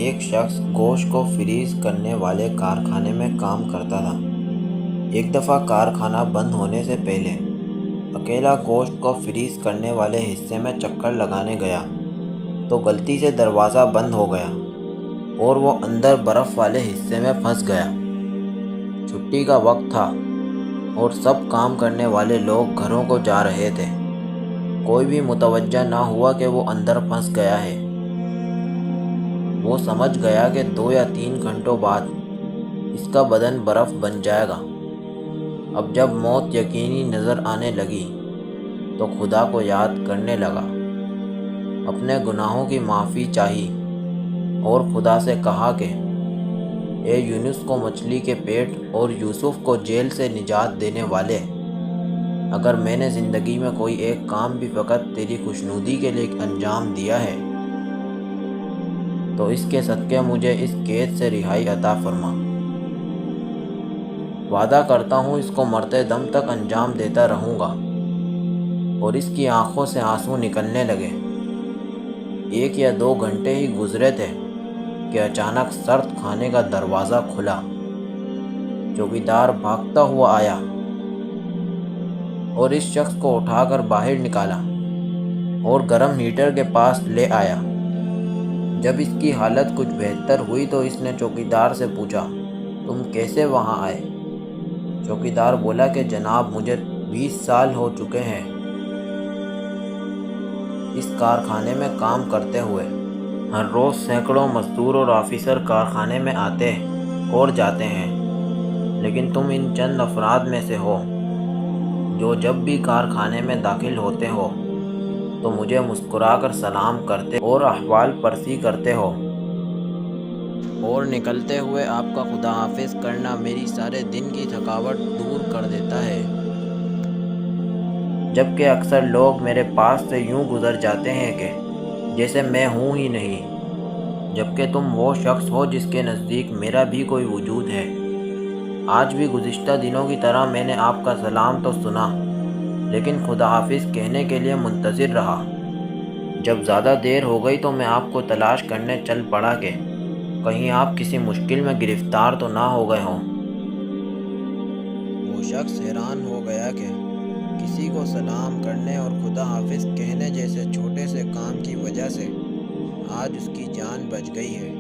ایک شخص گوشت کو فریز کرنے والے کارخانے میں کام کرتا تھا۔ ایک دفعہ کارخانہ بند ہونے سے پہلے اکیلا گوشت کو فریز کرنے والے حصے میں چکر لگانے گیا تو غلطی سے دروازہ بند ہو گیا اور وہ اندر برف والے حصے میں پھنس گیا۔ چھٹی کا وقت تھا اور سب کام کرنے والے لوگ گھروں کو جا رہے تھے۔ کوئی بھی متوجہ نہ ہوا کہ وہ اندر پھنس گیا ہے۔ وہ سمجھ گیا کہ 2 یا 3 گھنٹوں بعد اس کا بدن برف بن جائے گا۔ اب جب موت یقینی نظر آنے لگی تو خدا کو یاد کرنے لگا، اپنے گناہوں کی معافی چاہی اور خدا سے کہا کہ اے یونس کو مچھلی کے پیٹ اور یوسف کو جیل سے نجات دینے والے، اگر میں نے زندگی میں کوئی ایک کام بھی فقط تیری خوشنودی کے لیے انجام دیا ہے تو اس کے صدقے مجھے اس قید سے رہائی عطا فرما۔ وعدہ کرتا ہوں اس کو مرتے دم تک انجام دیتا رہوں گا۔ اور اس کی آنکھوں سے آنسو نکلنے لگے۔ 1 یا 2 گھنٹے ہی گزرے تھے کہ اچانک سرد خانے کا دروازہ کھلا۔ چوکیدار بھاگتا ہوا آیا اور اس شخص کو اٹھا کر باہر نکالا اور گرم ہیٹر کے پاس لے آیا۔ جب اس کی حالت کچھ بہتر ہوئی تو اس نے چوکیدار سے پوچھا، تم کیسے وہاں آئے؟ چوکیدار بولا کہ جناب مجھے 20 سال ہو چکے ہیں اس کارخانے میں کام کرتے ہوئے۔ ہر روز سینکڑوں مزدور اور آفیسر کارخانے میں آتے اور جاتے ہیں، لیکن تم ان چند افراد میں سے ہو جو جب بھی کارخانے میں داخل ہوتے ہو تو مجھے مسکرا کر سلام کرتے اور احوال پرسی کرتے ہو، اور نکلتے ہوئے آپ کا خدا حافظ کرنا میری سارے دن کی تھکاوٹ دور کر دیتا ہے۔ جبکہ اکثر لوگ میرے پاس سے یوں گزر جاتے ہیں کہ جیسے میں ہوں ہی نہیں، جبکہ تم وہ شخص ہو جس کے نزدیک میرا بھی کوئی وجود ہے۔ آج بھی گزشتہ دنوں کی طرح میں نے آپ کا سلام تو سنا، لیکن خدا حافظ کہنے کے لیے منتظر رہا۔ جب زیادہ دیر ہو گئی تو میں آپ کو تلاش کرنے چل پڑا کہ کہیں آپ کسی مشکل میں گرفتار تو نہ ہو گئے ہوں۔ وہ شخص حیران ہو گیا کہ کسی کو سلام کرنے اور خدا حافظ کہنے جیسے چھوٹے سے کام کی وجہ سے آج اس کی جان بچ گئی ہے۔